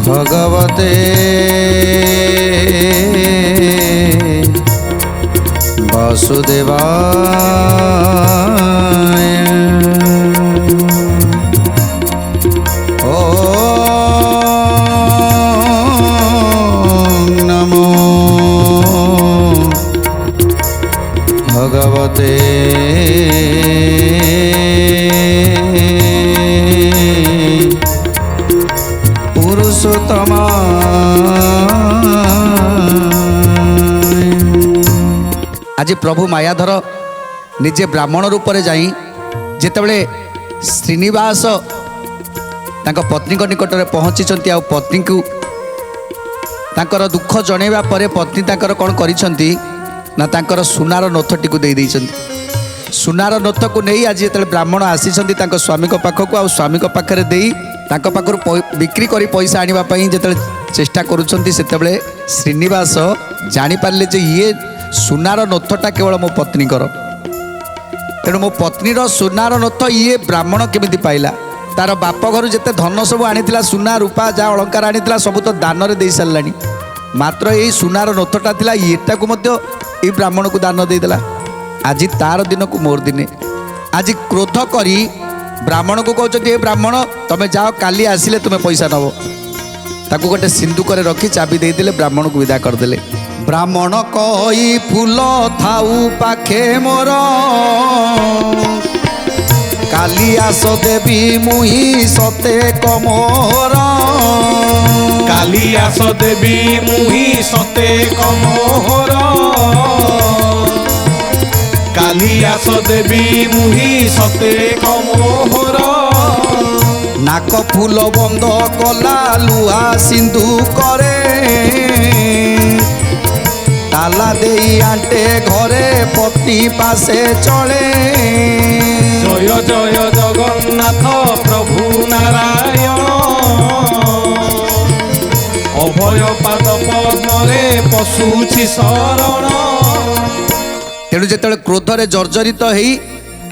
भगवते वासुदेवाय। ओम नमो भगवते पुरुषोत्तमा। आज प्रभु मायाधर निजे ब्राह्मण रूप में जाई जेतेबेले श्रीनिवास तांको पत्नी निकट में पहुँची आ पत्नी को तांकर दुख जनइबा परे पत्नी तांकर कौन करिसंती ना तांकर सुनार नथटी को दे देइसंती। सुनार नथ को नहीं आज जो ब्राह्मण आसीचंती तांको स्वामी को पाखक आ स्वामी को पाखरे देई तांको पाखर बिक्री करी पैसा आनिबा पई जेतेबेले चेष्टा करुचंती सेतेबेले श्रीनिवास जानी पारले जे ये सुनार नथटा केवल मो पत्नी कर तेणु मो पत्नीर सुनार नथ ये ब्राह्मण केमिति पाइला। तार बाप घर जिते धन सब आनीला सुना रूपा जा अलंकार आनीला सब तो दान रे दे सारानी मात्र यही सुनार नथटा थिला एटा को मध्य ए ब्राह्मण को दान देदेला। आज तार दिन को मोर दिने आज क्रोध करी ब्राह्मण को कहते ए ब्राह्मण तुम्हें जाओ काली आसिले तुम्हें पैसा नब ताकू गोटे सिंधुक रखी चाबी देदेले ब्राह्मण को विदा करदेले। ब्राह्मण कई फूल थाऊ पाखे मोर काली आस देवी मुही सते कमोर। काली आस देवी मुही सते कमोर। काली आस देवी मुही सते कमोर। नाक फूल बंद कला लुहा सिंधु करे ताला देई आंटे घरे पत्नी पासे चले। जय जय जगन्नाथ प्रभु नारायण अभय पाद पद्मरे पशुछि शरण। तेणु जेतेबेले क्रोधरे जर्जरित होई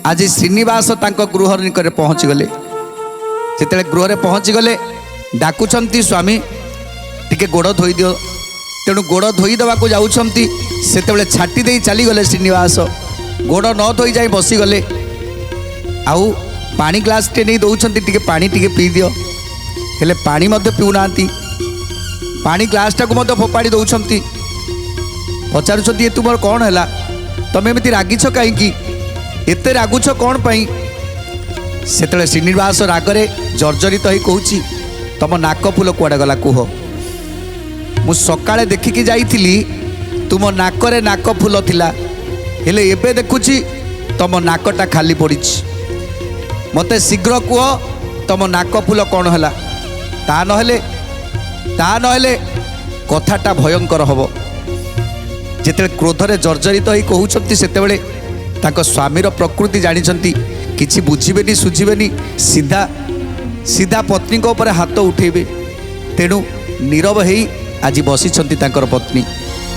आज श्रीनिवास तांको गृह निकट पहुँची गले। जेतेबेले गृह पहुँची गले डाकुचंती स्वामी टिके गोड़ धोई दियो। तेणु गोड़ धोई देवा को जाउछंती सेतेबेले छाटी देई चली गले श्रीनिवास गोड़ न धोई जाई बसी गले। आउ पानी ग्लास टे नहीं दौरान टिके पानी टिके पी दियो हेले पानी मध्य पीऊना पानी ग्लास टाक फोपाड़ी दौरान पचारुंट ये तुम कौन है तुम एमती रागिछ कहीं एत रागुछ कौन पाई। सेतले श्रीनिवास रागरे जर्जरित हो कहूँ तुम नाक फूल कुआड़े गला कुह मु सकाळे देखिकी जाइथिली तुम नाकरे नाक फूल थिला हेले एबे देखुची तुम नाकटा खाली पड़ी। मते शीघ्र कुह तुम नाक फूल कौन है ता नहेले कथाटा भयंकर हम। जेते क्रोधरे जर्जरित हो कहते सेतेबेले ताको स्वामीर प्रकृति जानिछंती किछि बुझिबेनी सुझिबेनी सीधा सीधा पत्नी को ऊपर हाथ उठेबे। तेणु नीरव हेई आज बसिछंती तांकर पत्नी।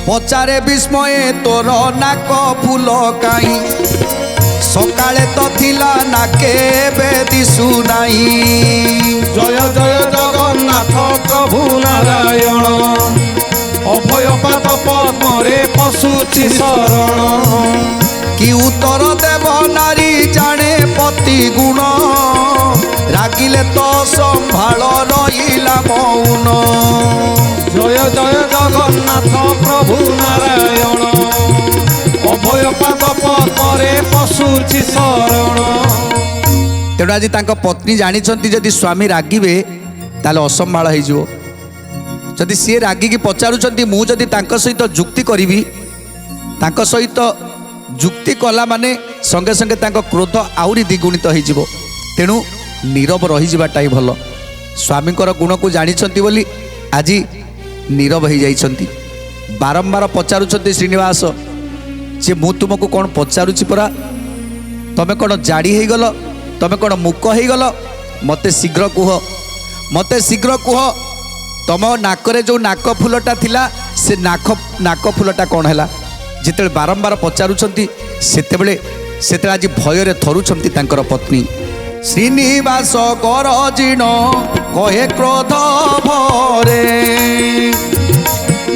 पचारे विस्मये तोर नाक फूल काई सकाळे तो थिला नाके बे दिसु नाई। जय जय जगन्नाथ प्रभु नारायण अभय पाद पद्मरे पशुछि शरण। कि उत्तर देव नारी जाने पति गुण रागिले तो संभाल रहिला मौन। जय जय जगन्नाथ प्रभु नारायण अभय पाद पद्मरे पशुछि शरण। तेणु आज तांको पत्नी जानिछंती जदि स्वामी रागिबे ताले असंभाल होइजो। जदि सी रागिकी पचारुचंती मु जदि तांको सहित जुक्ति करिवि तांको सहित जुक्ति कला माने संगे संगे तांको क्रोध आउरी द्विगुणित होइजिवो। तेणु नीरव रहिजिबाटा ही भल। स्वामीकर गुण को जानिछंती बोली आज नीरव हो जाइछंती। बारंबार पचारुचंती श्रीनिवास जे मु तुमको कौन पचारुछि परा तमे कौन जाड़ी हो गल तमे कौन मूक हो गल मते शीघ्र कुह ତମ ନାକରେ ଯେଉଁ ନାକ ଫୁଲଟା ଥିଲା ସେ ନାକ ଫୁଲଟା କ'ଣ ହେଲା? ଯେତେବେଳେ ବାରମ୍ବାର ପଚାରୁଛନ୍ତି ସେତେବେଳେ ଆଜି ଭୟରେ ଥରୁଛନ୍ତି ତାଙ୍କର ପତ୍ନୀ। ଶ୍ରୀନିବାସ ଗରଜିଣ କହେ କ୍ରୋଧ ଭରେ,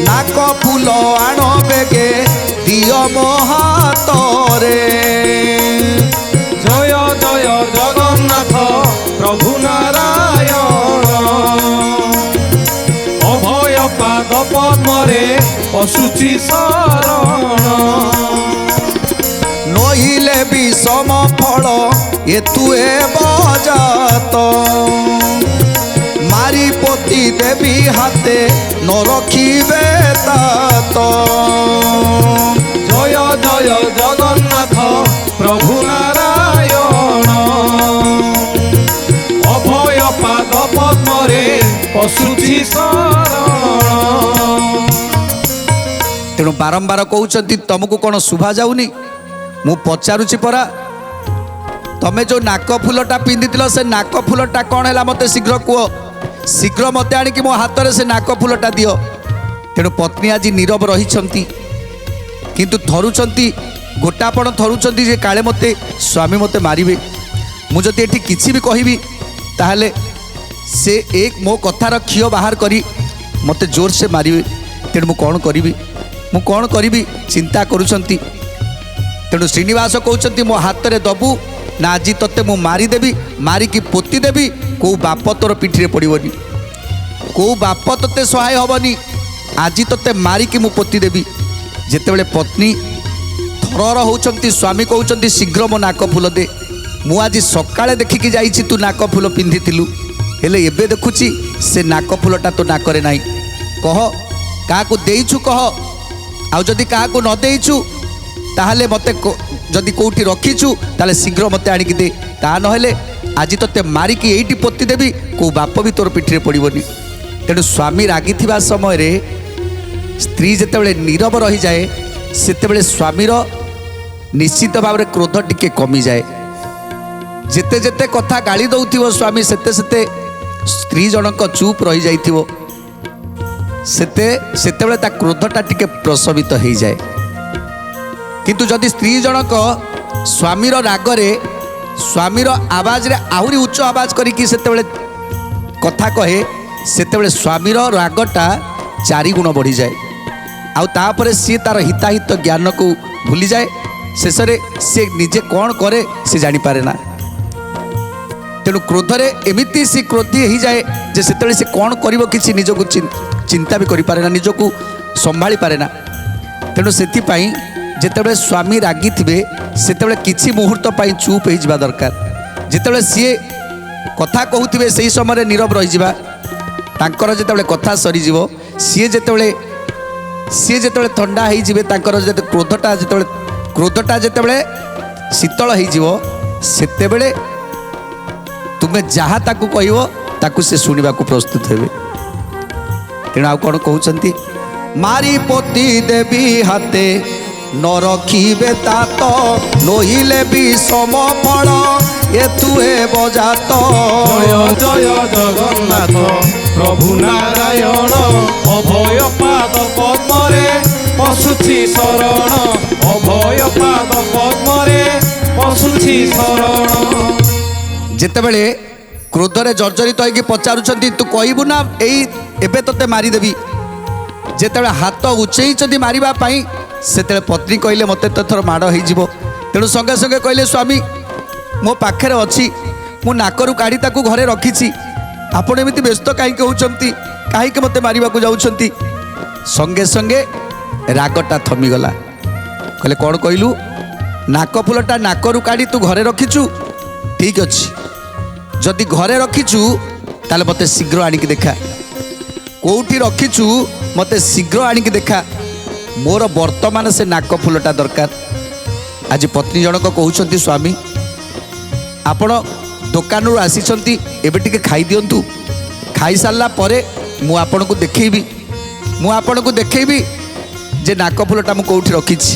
ନାକ ଫୁଲ ଆଣ ବେଗେ ଦିଅ ମୋ ହାତରେ। ଜୟ ଜୟ ଜଗନ୍ନାଥ ପ୍ରଭୁ ନାରାୟଣ, ଅଭୟ ପାଦ ପଦ୍ମରେ ପଶୁଛି ଶରଣ। ନଇଲେ বিষম ফল এতুয়ে বজাত, মারি পতি দেবী হাতে নরখিবে তাত। জয় জয় জগন্নাথ প্রভু নারায়ণ, অভয় পাদ পদ্মরে পশুছি শରଣ। তেଣୁ ବାରମ୍ବାର କହୁଛନ୍ତି ତମକୁ କ'ଣ ଶୁଭା ଯାଉନି? ମୁଁ ପଚାରୁଛି ପରା, ତମେ ଯେଉଁ ନାକ ଫୁଲଟା ପିନ୍ଧିଥିଲ ସେ ନାକ ଫୁଲଟା କ'ଣ ହେଲା ମୋତେ ଶୀଘ୍ର କୁହ, ଶୀଘ୍ର ମୋତେ ଆଣିକି ମୋ ହାତରେ ସେ ନାକ ଫୁଲଟା ଦିଅ। ତେଣୁ ପତ୍ନୀ ଆଜି ନୀରବ ରହିଛନ୍ତି, କିନ୍ତୁ ଥରୁଛନ୍ତି, ଗୋଟାପଣ ଥରୁଛନ୍ତି ଯେ କାଳେ ମୋତେ ସ୍ୱାମୀ ମୋତେ ମାରିବେ। ମୁଁ ଯଦି ଏଠି କିଛି ବି କହିବି ତାହେଲେ ସେ ମୋ କଥାର ଖିଅ ବାହାର କରି ମୋତେ ଜୋରସେ ମାରିବେ। ତେଣୁ ମୁଁ କ'ଣ କରିବି ଚିନ୍ତା କରୁଛନ୍ତି। ତେଣୁ ଶ୍ରୀନିବାସ କହୁଛନ୍ତି ମୋ ହାତରେ ଦବୁ ନା ଆଜି ତତେ ମୁଁ ମାରିଦେବି, ମାରିକି ପୋତି ଦେବି, କେଉଁ ବାପ ତୋର ପିଠିରେ ପଡ଼ିବନି, କେଉଁ ବାପ ତତେ ସହାୟ ହେବନି, ଆଜି ତତେ ମାରିକି ମୁଁ ପୋତି ଦେବି। ଯେତେବେଳେ ପତ୍ନୀ ଥରର ହେଉଛନ୍ତି, ସ୍ୱାମୀ କହୁଛନ୍ତି ଶୀଘ୍ର ମୋ ନାକ ଫୁଲ ଦେ, ମୁଁ ଆଜି ସକାଳେ ଦେଖିକି ଯାଇଛି ତୁ ନାକ ଫୁଲ ପିନ୍ଧିଥିଲୁ, ହେଲେ ଏବେ ଦେଖୁଛି ସେ ନାକ ଫୁଲଟା ତୋ ନାକରେ ନାହିଁ। କହ କାହାକୁ ଦେଇଛୁ କହ, ଆଉ ଯଦି କାହାକୁ ନ ଦେଇଛୁ ତାହେଲେ ମୋତେ, ଯଦି କେଉଁଠି ରଖିଛୁ ତାହେଲେ ଶୀଘ୍ର ମୋତେ ଆଣିକି ଦେ, ତା ନହେଲେ ଆଜି ତତେ ମାରିକି ଏଇଠି ପୋତି ଦେବି, କେଉଁ ବାପ ବି ତୋର ପିଠିରେ ପଡ଼ିବନି। ତେଣୁ ସ୍ୱାମୀ ରାଗିଥିବା ସମୟରେ ସ୍ତ୍ରୀ ଯେତେବେଳେ ନୀରବ ରହିଯାଏ ସେତେବେଳେ ସ୍ୱାମୀର ନିଶ୍ଚିତ ଭାବରେ କ୍ରୋଧ ଟିକେ କମିଯାଏ। ଯେତେ ଯେତେ କଥା ଗାଳି ଦେଉଥିବ ସ୍ୱାମୀ ସେତେ ସ୍ତ୍ରୀ ଜଣକ ଚୁପ୍ ରହିଯାଇଥିବ, ସେତେବେଳେ ତା କ୍ରୋଧଟା ଟିକେ ପ୍ରଶମିତ ହେଇଯାଏ। କିନ୍ତୁ ଯଦି ସ୍ତ୍ରୀ ଜଣକ ସ୍ୱାମୀର ରାଗରେ, ସ୍ୱାମୀର ଆବାଜରେ ଆହୁରି ଉଚ୍ଚ ଆବାଜ କରିକି ସେତେବେଳେ କଥା କହେ, ସେତେବେଳେ ସ୍ୱାମୀର ରାଗଟା 4 ଗୁଣ ବଢ଼ିଯାଏ। ଆଉ ତାପରେ ସିଏ ତାର ହିତାହିତ ଜ୍ଞାନକୁ ଭୁଲିଯାଏ, ଶେଷରେ ସେ ନିଜେ କ'ଣ କରେ ସେ ଜାଣିପାରେ ନା। ତେଣୁ କ୍ରୋଧରେ ଏମିତି ସେ କ୍ରୋଧୀ ହେଇଯାଏ ଯେ ସେତେବେଳେ ସେ କ'ଣ କରିବ କିଛି ନିଜକୁ ଚିନ୍ତା ବି କରିପାରେ ନା, ନିଜକୁ ସମ୍ଭାଳି ପାରେ ନା। ତେଣୁ ସେଥିପାଇଁ ଯେତେବେଳେ ସ୍ୱାମୀ ରାଗିଥିବେ ସେତେବେଳେ କିଛି ମୁହୂର୍ତ୍ତ ପାଇଁ ଚୁପ୍ ହେଇଯିବା ଦରକାର। ଯେତେବେଳେ ସିଏ କଥା କହୁଥିବେ ସେହି ସମୟରେ ନୀରବ ରହିଯିବା। ତାଙ୍କର ଯେତେବେଳେ କଥା ସରିଯିବ, ସିଏ ଯେତେବେଳେ ଥଣ୍ଡା ହେଇଯିବେ, ତାଙ୍କର କ୍ରୋଧଟା ଯେତେବେଳେ ଶୀତଳ ହେଇଯିବ, ସେତେବେଳେ ତୁମେ ଯାହା ତାକୁ କହିବ ତାକୁ ସେ ଶୁଣିବାକୁ ପ୍ରସ୍ତୁତ ହେବେ। ତେଣୁ ଆଉ କ'ଣ କହୁଛନ୍ତି? ମାରି ପୋତି ଦେବି ହାତେ ନରଖିବେ ତାତ, ନହିଲେ বিষম ଫଳ ଏତୁଏ ବଜାତ। জয় জয় জগন্নাথ প্রভু নারায়ণ, অভয় পাদ পদ্মরে পশুছি শরণ, অভয় পাদ পদ্মরে পশুছি শরণ। ଯେତେବେଳେ କ୍ରୋଧରେ ଜର୍ଜରିତ ହୋଇକି ପଚାରୁଛନ୍ତି ତୁ କହିବୁ ନା ଏଇ ଏବେ ତତେ ମାରିଦେବି, ଯେତେବେଳେ ହାତ ଉଚ୍ଚେଇଛନ୍ତି ମାରିବା ପାଇଁ ସେତେବେଳେ ପତ୍ନୀ କହିଲେ ମୋତେ ତ ଥର ମାଡ଼ ହେଇଯିବ। ତେଣୁ ସଙ୍ଗେ ସଙ୍ଗେ କହିଲେ ସ୍ୱାମୀ ମୋ ପାଖରେ ଅଛି, ମୁଁ ନାକରୁ କାଢ଼ି ତାକୁ ଘରେ ରଖିଛି, ଆପଣ ଏମିତି ବ୍ୟସ୍ତ କାହିଁକି ହେଉଛନ୍ତି, କାହିଁକି ମୋତେ ମାରିବାକୁ ଯାଉଛନ୍ତି? ସଙ୍ଗେ ସଙ୍ଗେ ରାଗଟା ଥମିଗଲା। କହିଲେ କ'ଣ କହିଲୁ? ନାକ ଫୁଲଟା ନାକରୁ କାଢ଼ି ତୁ ଘରେ ରଖିଛୁ, ଠିକ୍ ଅଛି, ଯଦି ଘରେ ରଖିଛୁ ତାହେଲେ ମୋତେ ଶୀଘ୍ର ଆଣିକି ଦେଖା, କେଉଁଠି ରଖିଛୁ ମୋତେ ଶୀଘ୍ର ଆଣିକି ଦେଖା, ମୋର ବର୍ତ୍ତମାନ ସେ ନାକ ଫୁଲଟା ଦରକାର। ଆଜି ପତ୍ନୀ ଜଣକ କହୁଛନ୍ତି ସ୍ୱାମୀ ଆପଣ ଦୋକାନରୁ ଆସିଛନ୍ତି, ଏବେ ଟିକେ ଖାଇଦିଅନ୍ତୁ, ଖାଇସାରିଲା ପରେ ମୁଁ ଆପଣଙ୍କୁ ଦେଖେଇବି ଯେ ନାକ ଫୁଲଟା ମୁଁ କେଉଁଠି ରଖିଛି।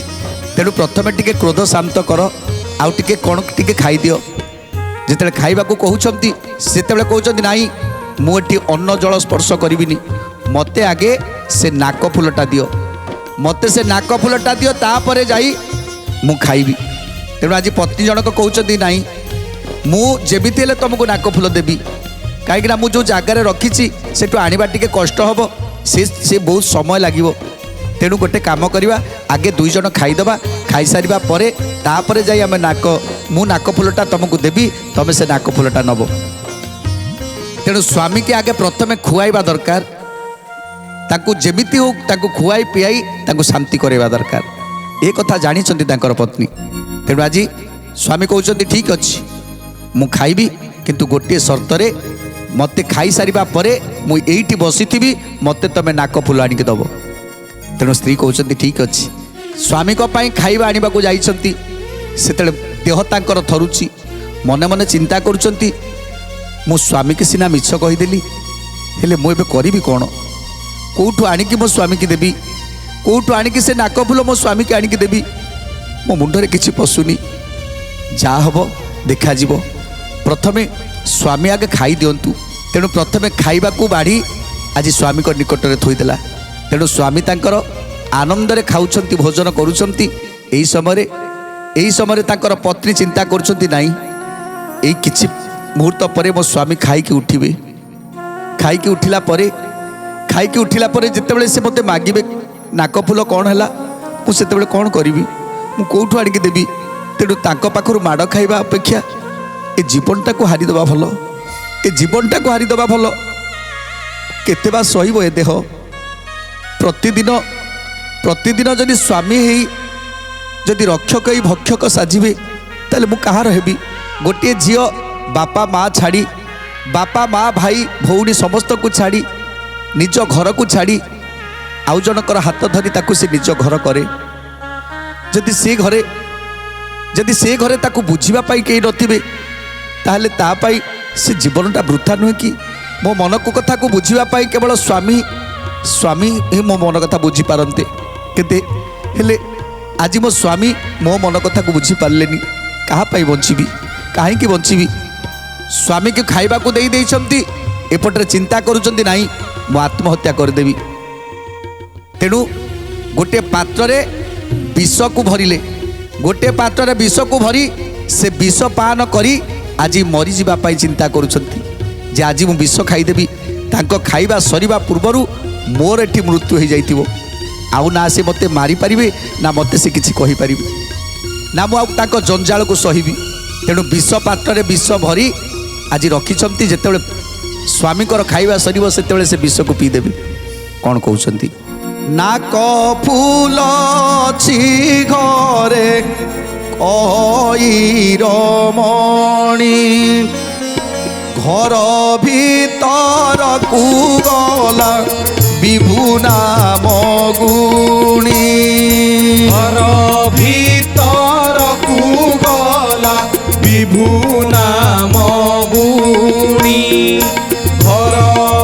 ତେଣୁ ପ୍ରଥମେ ଟିକେ କ୍ରୋଧ ଶାନ୍ତ କର, ଆଉ ଟିକେ କ'ଣ ଟିକେ ଖାଇଦିଅ। ଯେତେବେଳେ ଖାଇବାକୁ କହୁଛନ୍ତି ସେତେବେଳେ କହୁଛନ୍ତି ନାହିଁ ମୁଁ ଏଠି ଅନ୍ନ ଜଳ ସ୍ପର୍ଶ କରିବିନି, ମୋତେ ଆଗେ ସେ ନାକ ଫୁଲଟା ଦିଅ, ମୋତେ ସେ ନାକ ଫୁଲଟା ଦିଅ, ତାପରେ ଯାଇ ମୁଁ ଖାଇବି। ତେଣୁ ଆଜି ପତ୍ନୀ ଜଣକ କହୁଛନ୍ତି ନାଇଁ, ମୁଁ ଯେମିତି ହେଲେ ତୁମକୁ ନାକ ଫୁଲ ଦେବି, କାହିଁକିନା ମୁଁ ଯେଉଁ ଜାଗାରେ ରଖିଛି ସେଠୁ ଆଣିବା ଟିକେ କଷ୍ଟ ହେବ, ସେ ବହୁତ ସମୟ ଲାଗିବ। ତେଣୁ ଗୋଟେ କାମ କରିବା, ଆଗେ ଦୁଇ ଜଣ ଖାଇଦେବା, ଖାଇସାରିବା ପରେ ତାପରେ ଯାଇ ଆମେ ମୁଁ ନାକ ଫୁଲଟା ତୁମକୁ ଦେବି, ତୁମେ ସେ ନାକ ଫୁଲଟା ନେବ। ତେଣୁ ସ୍ୱାମୀକି ଆଗେ ପ୍ରଥମେ ଖୁଆଇବା ଦରକାର, ତାଙ୍କୁ ଯେମିତି ହଉ ତାଙ୍କୁ ଖୁଆଇ ପିଆଇ ତାଙ୍କୁ ଶାନ୍ତି କରାଇବା ଦରକାର। ଏ କଥା ଜାଣିଛନ୍ତି ତାଙ୍କର ପତ୍ନୀ। ତେଣୁ ଆଜି ସ୍ୱାମୀ କହୁଛନ୍ତି ଠିକ୍ ଅଛି, ମୁଁ ଖାଇବି, କିନ୍ତୁ ଗୋଟିଏ ସର୍ତ୍ତରେ, ମୋତେ ଖାଇସାରିବା ପରେ ମୁଁ ଏଇଠି ବସିଥିବି, ମୋତେ ତୁମେ ନାକ ଫୁଲ ଆଣିକି ଦେବ। ତେଣୁ ସ୍ତ୍ରୀ କହୁଛନ୍ତି ଠିକ୍ ଅଛି। ସ୍ୱାମୀଙ୍କ ପାଇଁ ଖାଇବା ଆଣିବାକୁ ଯାଇଛନ୍ତି, ସେତେବେଳେ ଦେହ ତାଙ୍କର ଥରୁଛି, ମନେ ମନେ ଚିନ୍ତା କରୁଛନ୍ତି, ମୁଁ ସ୍ୱାମୀକି ସିନା ମିଛ କହିଦେଲି, ହେଲେ ମୁଁ ଏବେ କରିବି କ'ଣ? କେଉଁଠୁ ଆଣିକି ମୋ ସ୍ୱାମୀକି ଦେବି? କେଉଁଠୁ ଆଣିକି ସେ ନାକ ଫୁଲ ମୋ ସ୍ୱାମୀକି ଆଣିକି ଦେବି? ମୋ ମୁଣ୍ଡରେ କିଛି ପଶୁନି। ଯାହା ହେବ ଦେଖାଯିବ, ପ୍ରଥମେ ସ୍ୱାମୀ ଆଗେ ଖାଇଦିଅନ୍ତୁ। ତେଣୁ ପ୍ରଥମେ ଖାଇବାକୁ ବାଢ଼ି ଆଜି ସ୍ୱାମୀଙ୍କ ନିକଟରେ ଥୋଇଦେଲା। ତେଣୁ ସ୍ୱାମୀ ତାଙ୍କର ଆନନ୍ଦରେ ଖାଉଛନ୍ତି, ଭୋଜନ କରୁଛନ୍ତି। ଏହି ସମୟରେ ତାଙ୍କର ପତ୍ନୀ ଚିନ୍ତା କରୁଛନ୍ତି, ନାଇଁ, ଏଇ କିଛି ମୁହୂର୍ତ୍ତ ପରେ ମୋ ସ୍ୱାମୀ ଖାଇକି ଉଠିବେ। ଖାଇକି ଉଠିଲା ପରେ ଯେତେବେଳେ ସେ ମୋତେ ମାଗିବେ ନାକ ଫୁଲ କ'ଣ ହେଲା, ମୁଁ ସେତେବେଳେ କ'ଣ କରିବି? ମୁଁ କେଉଁଠୁ ଆଣିକି ଦେବି? ତେଣୁ ତାଙ୍କ ପାଖରୁ ମାଡ଼ ଖାଇବା ଅପେକ୍ଷା ଏ ଜୀବନଟାକୁ ହାରିଦେବା ଭଲ। କେତେ ବା ସହିବ ଏ ଦେହ? ପ୍ରତିଦିନ ଯଦି ସ୍ୱାମୀ ହେଇ ଯଦି ରକ୍ଷକ ହେଇ ଭକ୍ଷକ ସାଜିବେ, ତାହେଲେ ମୁଁ କାହାର ହେବି? ଗୋଟିଏ ଝିଅ ବାପା ମା' ଛାଡ଼ି, ବାପା ମା' ଭାଇ ଭଉଣୀ ସମସ୍ତଙ୍କୁ ଛାଡ଼ି, ନିଜ ଘରକୁ ଛାଡ଼ି ଆଉ ଜଣଙ୍କର ହାତ ଧରି ତାକୁ ସେ ନିଜ ଘର କରେ। ଯଦି ସେ ଘରେ ତାକୁ ବୁଝିବା ପାଇଁ କେହି ନଥିବେ, ତାହେଲେ ତା ପାଇଁ ସେ ଜୀବନଟା ବୃଥା ନୁହେଁ କି? ମୋ ମନକୁ କଥାକୁ ବୁଝିବା ପାଇଁ କେବଳ ସ୍ୱାମୀ ହିଁ ମୋ ମନ କଥା ବୁଝିପାରନ୍ତେ, ହେଲେ ଆଜି ମୋ ସ୍ୱାମୀ ମୋ ମନ କଥାକୁ ବୁଝିପାରିଲେନି। କାହା ପାଇଁ ବଞ୍ଚିବି? କାହିଁକି ବଞ୍ଚିବି? ସ୍ୱାମୀକୁ ଖାଇବାକୁ ଦେଇଛନ୍ତି, ଏପଟରେ ଚିନ୍ତା କରୁଛନ୍ତି, ନାଇଁ, ମୁଁ ଆତ୍ମହତ୍ୟା କରିଦେବି। ତେଣୁ ଗୋଟିଏ ପାତ୍ରରେ ବିଷକୁ ଭରି ସେ ବିଷ ପାନ କରି ଆଜି ମରିଯିବା ପାଇଁ ଚିନ୍ତା କରୁଛନ୍ତି, ଯେ ଆଜି ମୁଁ ବିଷ ଖାଇଦେବି, ତାଙ୍କ ଖାଇବା ସରିବା ପୂର୍ବରୁ ମୋର ଏଠି ମୃତ୍ୟୁ ହୋଇଯାଇଥିବ। ଆଉ ନା ସେ ମୋତେ ମାରିପାରିବେ, ନା ମୋତେ ସେ କିଛି କହିପାରିବେ, ନା ମୁଁ ଆଉ ତାଙ୍କ ଜଞ୍ଜାଳକୁ ସହିବି। ତେଣୁ ବିଷ ପାତ୍ରରେ ବିଷ ଭରି ଆଜି ରଖିଛନ୍ତି, ଯେତେବେଳେ ସ୍ୱାମୀଙ୍କର ଖାଇବା ସରିବ ସେତେବେଳେ ସେ ବିଷକୁ ପିଇଦେବେ। କ'ଣ କହୁଛନ୍ତି? ନାକ ଫୁଲ ଅଛି ଘରେ କଇରମଣି, ଘର ଭିତରକୁ ଗଲା ବିଭୁ ନାମ ଗୁଣି। ଘର ଭିତରକୁ ଗଲା ବିଭୁ ନାମ ଗୁଣି। ଘର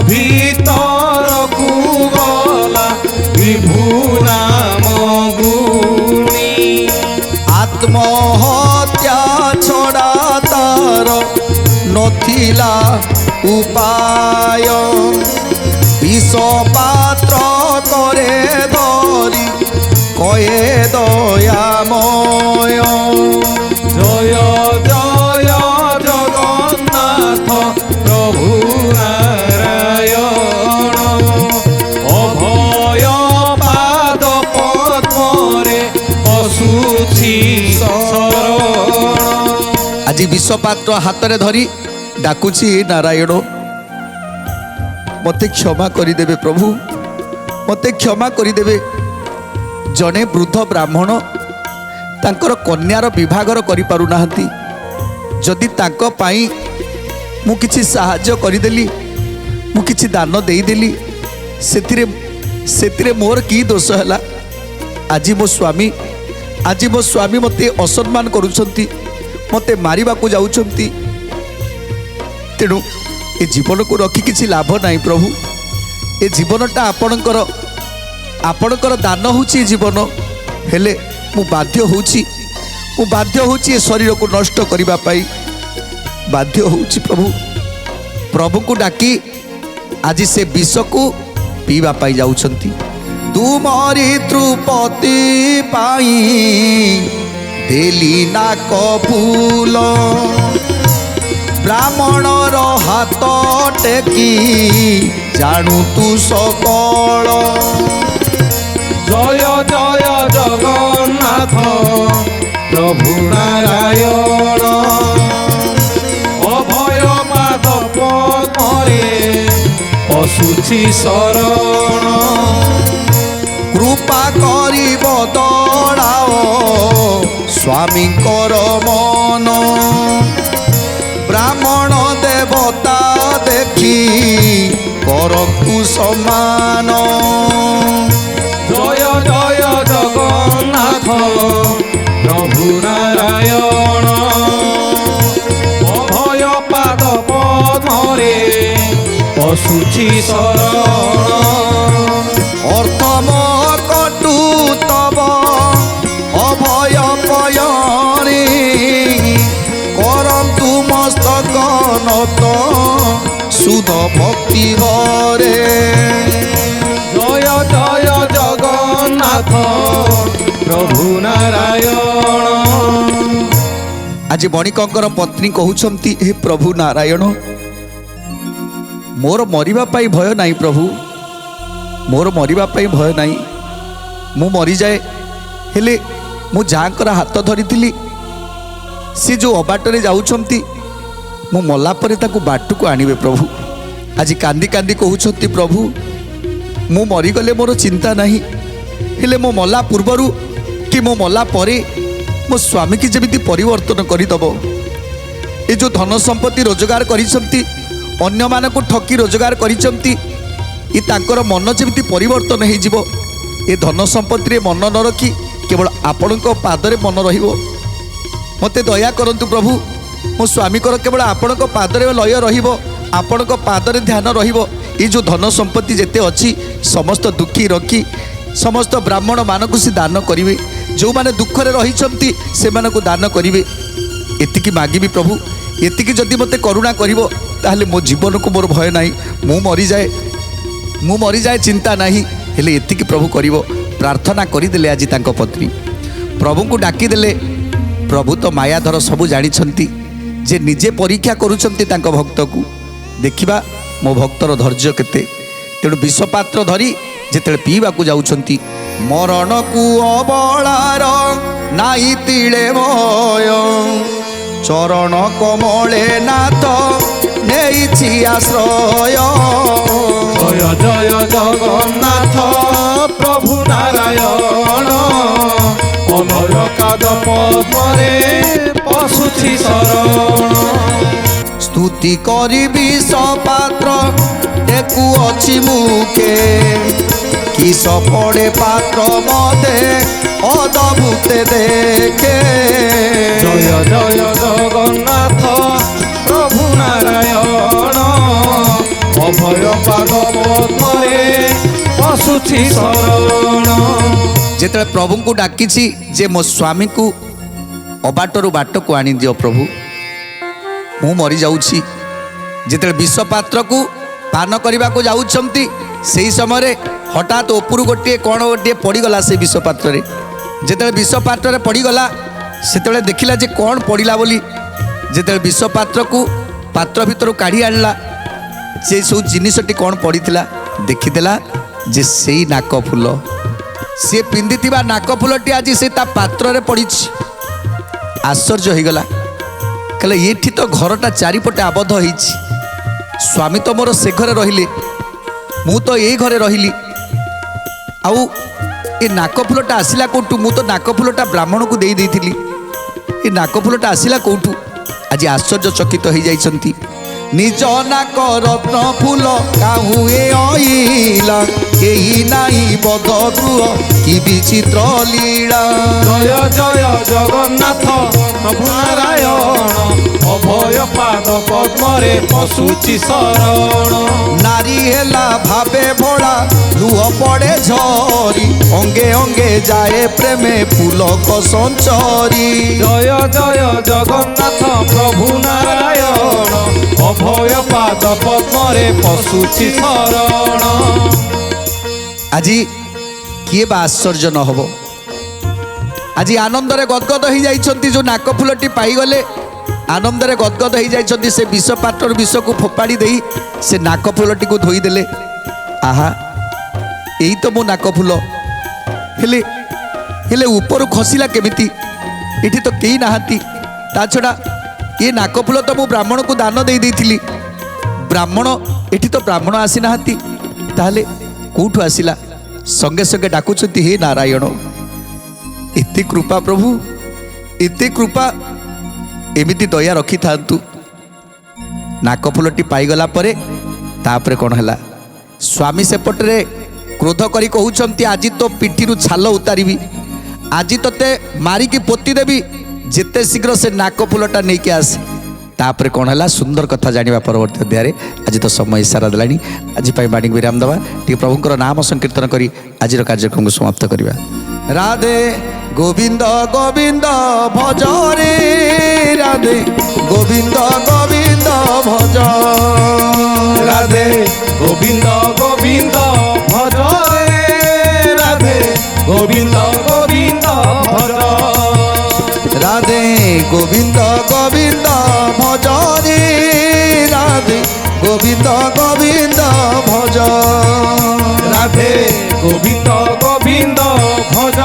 ଭିତରକୁ ଗଲା ବିଭୁ ନାମ ଗୁଣି। ଆତ୍ମହତ୍ୟା ଛଡ଼ା ତାର ନଥିଲା ଉପାୟ, ବିଷ ପାତ୍ର କରେ ଧରି କହେ ଦୟାମୟ। ଜୟ ଜୟ ଜଗନ୍ନାଥ ପ୍ରଭୁ ନାରାୟଣ, ଅଭୟ ପାଦ ପଦ୍ମରେ ପଶୁଛି ଶରଣ। ଆଜି ବିଷ ପାତ୍ର ହାତରେ ଧରି ଡାକୁଛି, ନାରାୟଣ ମୋତେ କ୍ଷମା କରିଦେବେ ପ୍ରଭୁ, ମୋତେ କ୍ଷମା କରିଦେବେ। ଜଣେ ବୃଦ୍ଧ ବ୍ରାହ୍ମଣ ତାଙ୍କର କନ୍ୟାର ବିଭାଘର କରିପାରୁନାହାନ୍ତି। ଯଦି ତାଙ୍କ ପାଇଁ ମୁଁ କିଛି ସାହାଯ୍ୟ କରିଦେଲି, ମୁଁ କିଛି ଦାନ ଦେଇଦେଲି, ସେଥିରେ ମୋର କି ଦୋଷ ହେଲା? ଆଜି ମୋ ସ୍ୱାମୀ ମୋତେ ଅସମ୍ମାନ କରୁଛନ୍ତି, ମୋତେ ମାରିବାକୁ ଯାଉଛନ୍ତି। ତେଣୁ ଏ ଜୀବନକୁ ରଖି କିଛି ଲାଭ ନାହିଁ ପ୍ରଭୁ। ଏ ଜୀବନଟା ଆପଣଙ୍କର ଦାନ ହେଉଛି ଏ ଜୀବନ। ହେଲେ ମୁଁ ବାଧ୍ୟ ହେଉଛି ଏ ଶରୀରକୁ ନଷ୍ଟ କରିବା ପାଇଁ ବାଧ୍ୟ ହେଉଛି ପ୍ରଭୁ। ପ୍ରଭୁଙ୍କୁ ଡାକି आज से विष को पीवा पाई जाउछंती। तुमरी द्रुपति पाई देली नाक फूल ब्राह्मणर हाथ टेकी जानू तू सकल। जय जय जगन्नाथ प्रभु नारायण अभय पाद पद्मरे पशुछि शरण। कृपा करी बदलाओ स्वामी कर मन ब्राह्मण देवता देखी करतु समान। जय जय जगन्नाथ प्रभु नारायण अभय पाद पद्मरे पशुछि शरण। अर्थम कटु तब अभय पयरी करतु मस्तक नत सुध भक्ति भरे। जय जय जगन्नाथ प्रभु नारायण। आज बणिकंकर पत्नी कहउछंती हे प्रभु नारायण मोर मरिबा पाई भय नाही प्रभु मोर मरिबा पाई भय नाही मु मरी जाए हेले मु जाकर हाथ धरिथिली से जो अबाटरे जाउछंती मु मल्ला परे ताकू बाटू को आनिबे प्रभु। आज कांदी कांदी कहउछंती प्रभु मु मरी गले मोर चिंता नाही हेले मो मल्ला पूर्वरु कि मो मल्ला परे मो स्वामी की जमिति परिवर्तन करिदब। ए जो धन संपत्ति रोजगार करिसंती अन्य मानकु ठकी रोजगार करिसंती ये तांकर मन जमिति परिवर्तन हो जिवो। ए धन संपत्ति रे मन न रखी केवल आपणक पादरे मन रहिबो। मते दया करंतु प्रभु मो स्वामी कर केवल आपणक पादरे लय रहिबो आपणक पादरे ध्यान रहिबो। ये जो धन संपत्ति जेते अछि समस्त दुखी रखी समस्त ब्राह्मण मानकु से दान करिवे जो माने दुखरे रहिसंती से मानकु दान करिवे। एतिकी मागिबी प्रभु एतिकी जदि मते करुणा करिवो ताहले मो जीवन को मोर भय नाही मु मरी जाए चिंता नाही हेले एतिकी प्रभु करिवो। प्रार्थना करिदेले आज तांको पत्नी प्रभु को डाकी देले। प्रभु तो मायाधर सबु जानिछंती जे निजे परीक्षा करूछंती तांको भक्त को देखिबा मो भक्तर धैर्य केते। तेणु विषपात्र धरी जेते पीवा को जाउछंती मरण को अबलार नाई तिले भय चरण कमले नाथ नेइछि आश्रय। जय जय जगन्नाथ प्रभु नारायण अभय पाद पद्मरे पशुछि शरण। स्तुति करी विषपात्र टेकु अछि मुखे किस पड़े पात्र मते अदभुते देखे। जय जय जगन्नाथ प्रभु नारायण अभय पाद पद्मरे पशुछि शरण। जेते प्रभु को डाकिछि जे मो स्वामी को अबाटरू बाट को आनी दियो प्रभु मु मरी जाउछि। जेते विषपात्र को पान करने को जाउछंती सेही समय हठात उपरू गोटे कौन गोटे पड़गला से विषपात्र रे जेते विषपात्र पड़गला से देखला जे कौन पड़ा बोली जेते विषपात्र को पात्र भितर काढ़ी आनला से सब जिनसटी कौन पड़ा देखीदेला जे सेई नाक फूल सी पिंधि नाक फूलटी आज से पात्र रे पड़ी। आश्चर्य हो गला कहले ये तो घरटा चारिपटे आबद्ध हो स्वामी तो मोर से घरे रहिले मु तो ये घरे रहिली आउ ये नाक फूलटा आसिला कौटू मु तो नाक फूलटा ब्राह्मण को दे देइथिली ये नाक फूलटा आसिला कौटू। आज आश्चर्यचकित हो जाइछंती निज नाक रत्न फूल काहुए अइला केही नाई बद गृह कि विचित्र लीला। जय जय जगन्नाथ प्रभु नारायण अभय पाद पद्मरे पशुछि शरण। नारी हेला भावे भोला लुह पड़े झरी অঙ্গে অঙ্গে যায় প্রেমে পুলক সঞ্চরী। জয় জয় জগন্নাথ প্রভু নারায়ণ, অভয় পাদ পদ্মরে পশুছি শরণ। আজি কিଏ ବା ଆଶ୍ଚର୍ଯ୍ୟ ନ ହେବ? ଆଜି ଆନନ୍ଦରେ ଗଦଗଦ ହେଇଯାଇଛନ୍ତି, ଯେଉଁ ନାକ ଫୁଲଟି ପାଇଗଲେ ଆନନ୍ଦରେ ଗଦଗଦ ହେଇଯାଇଛନ୍ତି। ସେ ବିଷ ପାତ୍ରର ବିଷକୁ ଫୋପାଡ଼ି ଦେଇ ସେ ନାକ ଫୁଲଟିକୁ ଧୋଇଦେଲେ। ଆହା, ଏଇ ତ ମୋ ନାକ ଫୁଲ, ହେଲେ ହେଲେ ଉପରୁ ଖସିଲା କେମିତି? ଏଠି ତ କେହି ନାହାନ୍ତି। ତା ଛଡ଼ା ଏ ନାକ ଫୁଲ ତ ମୁଁ ବ୍ରାହ୍ମଣକୁ ଦାନ ଦେଇଥିଲି। ବ୍ରାହ୍ମଣ, ଏଠି ତ ବ୍ରାହ୍ମଣ ଆସିନାହାନ୍ତି, ତାହେଲେ କେଉଁଠୁ ଆସିଲା? ସଙ୍ଗେ ସଙ୍ଗେ ଡାକୁଛନ୍ତି, ହେ ନାରାୟଣ, ଏତେ କୃପା ପ୍ରଭୁ, ଏତେ କୃପା, ଏମିତି ଦୟା ରଖିଥାନ୍ତୁ। ନାକ ଫୁଲଟି ପାଇଗଲା ପରେ ତାପରେ କ'ଣ ହେଲା? ସ୍ୱାମୀ ସେପଟରେ କ୍ରୋଧ କରି କହୁଛନ୍ତି, ଆଜି ତୋ ପିଠିରୁ ଛାଲ ଉତାରିବି, ଆଜି ତୋତେ ମାରିକି ପୋତି ଦେବି, ଯେତେ ଶୀଘ୍ର ସେ ନାକ ଫୁଲଟା ନେଇକି ଆସେ। ତାପରେ କ'ଣ ହେଲା? ସୁନ୍ଦର କଥା ଜାଣିବା ପରବର୍ତ୍ତୀ ଅଧ୍ୟାୟରେ। ଆଜି ତ ସମୟ ଇସାରା ଦେଲାଣି, ଆଜି ପାଇଁ ବାଣୀକୁ ବିରାମ ଦେବା। ଟିକେ ପ୍ରଭୁଙ୍କର ନାମ ସଂକୀର୍ତ୍ତନ କରି ଆଜିର କାର୍ଯ୍ୟକ୍ରମକୁ ସମାପ୍ତ କରିବା। ରାଧେ ଗୋବିନ୍ଦ ଗୋବିନ୍ଦ ଭଜ ରେ, ରାଧେ ଗୋବିନ୍ଦ ଗୋବିନ୍ଦ ଭଜ, রাধে গোবিন্দ গোবিন্দ ভজ রে, রাধে গোবিন্দ গোবিন্দ ভজ। রাধে গোবিন্দ গোবিন্দ ভজ রে, রাধে গোবিন্দ গোবিন্দ ভজ, রাধে গোবিন্দ গোবিন্দ ভজ